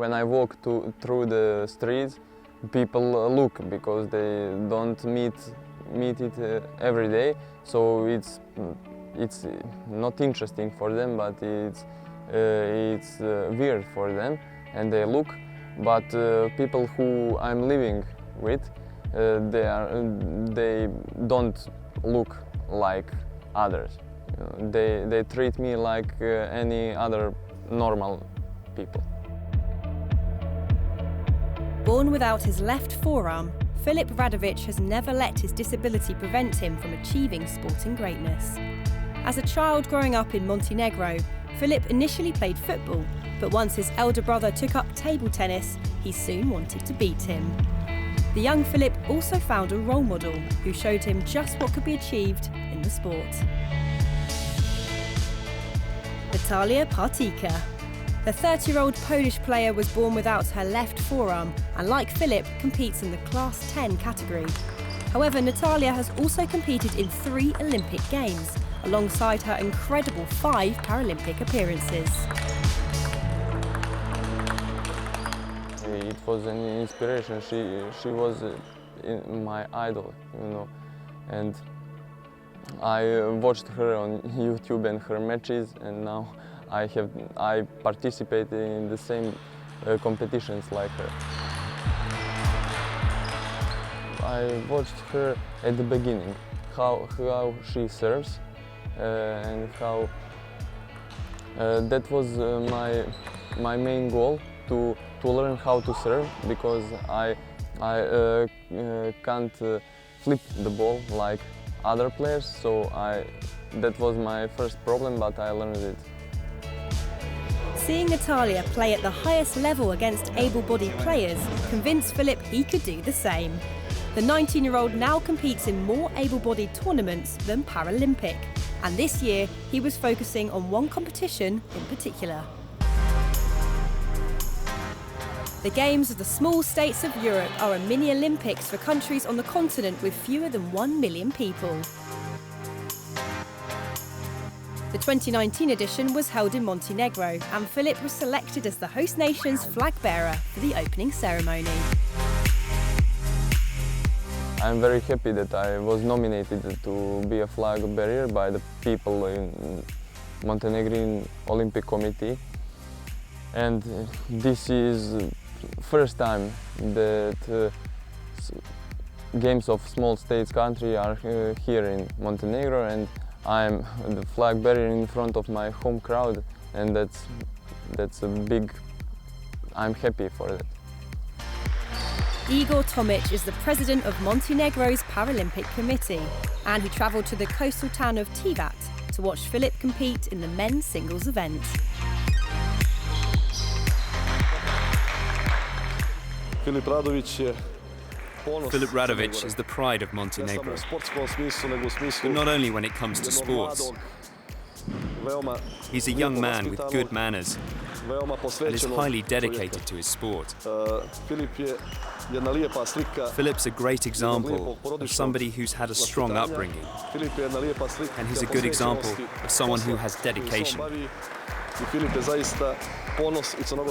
when I walk through the streets, people look because they don't meet it every day. So it's not interesting for them, but it's weird for them, and they look. But people who I'm living with, they don't look like others. They treat me like any other normal people. Born without his left forearm, Filip Radovic has never let his disability prevent him from achieving sporting greatness. As a child growing up in Montenegro, Filip initially played football, but once his elder brother took up table tennis, he soon wanted to beat him. The young Filip also found a role model who showed him just what could be achieved in the sport. Natalia Partyka. The 30-year-old Polish player was born without her left forearm and, like Filip, competes in the Class 10 category. However, Natalia has also competed in 3 Olympic Games, alongside her incredible 5 Paralympic appearances. It was an inspiration. She was my idol, and I watched her on YouTube and her matches, and now I participate in the same competitions like her. I watched her at the beginning, how she serves, and how that was my main goal, to learn how to serve, because I can't flip the ball like other players, so that was my first problem, but I learned it. Seeing Natalia play at the highest level against able-bodied players convinced Filip he could do the same. The 19-year-old now competes in more able-bodied tournaments than Paralympic, and this year he was focusing on one competition in particular. The Games of the small states of Europe are a mini Olympics for countries on the continent with fewer than 1 million people. The 2019 edition was held in Montenegro, and Filip was selected as the host nation's flag bearer for the opening ceremony. I'm very happy that I was nominated to be a flag bearer by the people in Montenegrin Olympic Committee, and this is first time that Games of small states country are here in Montenegro, and I'm the flag bearer in front of my home crowd, and that's a big. I'm happy for that. Igor Tomic is the president of Montenegro's Paralympic Committee, and he travelled to the coastal town of Tivat to watch Filip compete in the men's singles event. Filip Radovic is the pride of Montenegro, but not only when it comes to sports. He's a young man with good manners and is highly dedicated to his sport. Filip's a great example of somebody who's had a strong upbringing, and he's a good example of someone who has dedication.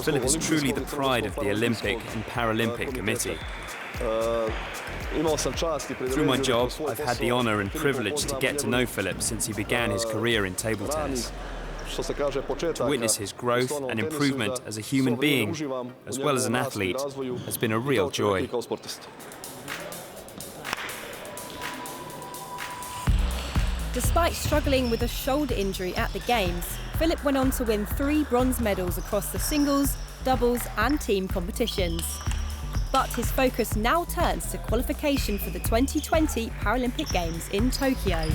Filip is truly the pride of the Olympic and Paralympic Committee. Through my job, I've had the honour and privilege to get to know Filip since he began his career in table tennis. To witness his growth and improvement as a human being, as well as an athlete, has been a real joy. Despite struggling with a shoulder injury at the Games, Filip went on to win 3 bronze medals across the singles, doubles and team competitions. But his focus now turns to qualification for the 2020 Paralympic Games in Tokyo.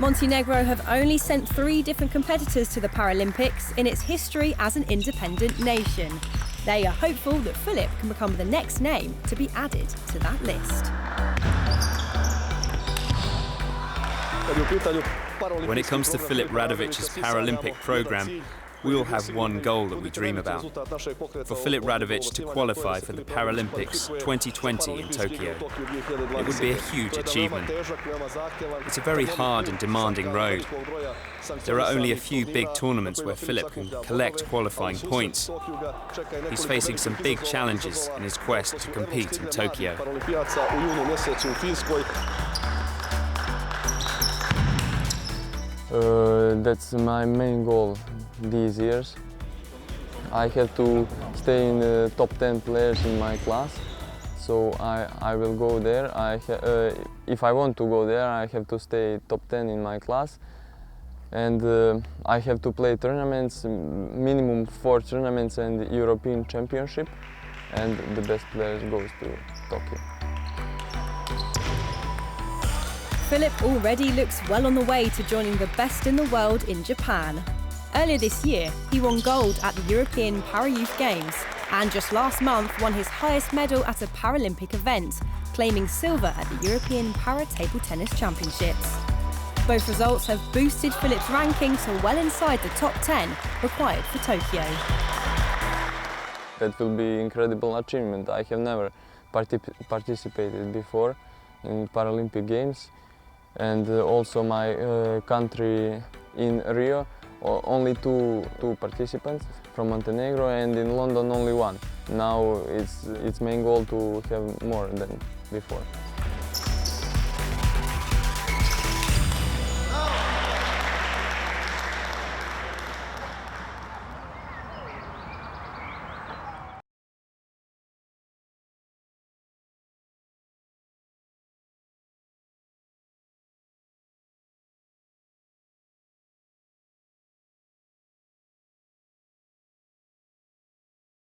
Montenegro have only sent 3 different competitors to the Paralympics in its history as an independent nation. They are hopeful that Filip can become the next name to be added to that list. When it comes to Filip Radovic's Paralympic programme, We all have one goal that we dream about. For Filip Radovic to qualify for the Paralympics 2020 in Tokyo, it would be a huge achievement. It's a very hard and demanding road. There are only a few big tournaments where Filip can collect qualifying points. He's facing some big challenges in his quest to compete in Tokyo. That's my main goal these years. I have to stay in the top 10 players in my class, so I will go there. If I want to go there, I have to stay top 10 in my class, and I have to play tournaments, minimum 4 tournaments and European Championship, and the best players goes to Tokyo. Filip already looks well on the way to joining the best in the world in Japan. Earlier this year, he won gold at the European Para-Youth Games, and just last month won his highest medal at a Paralympic event, claiming silver at the European Para-Table Tennis Championships. Both results have boosted Filip's ranking to well inside the top 10 required for Tokyo. That will be an incredible achievement. I have never participated before in Paralympic Games, and also my country in Rio, only two participants from Montenegro, and in London only one. Now it's main goal to have more than before.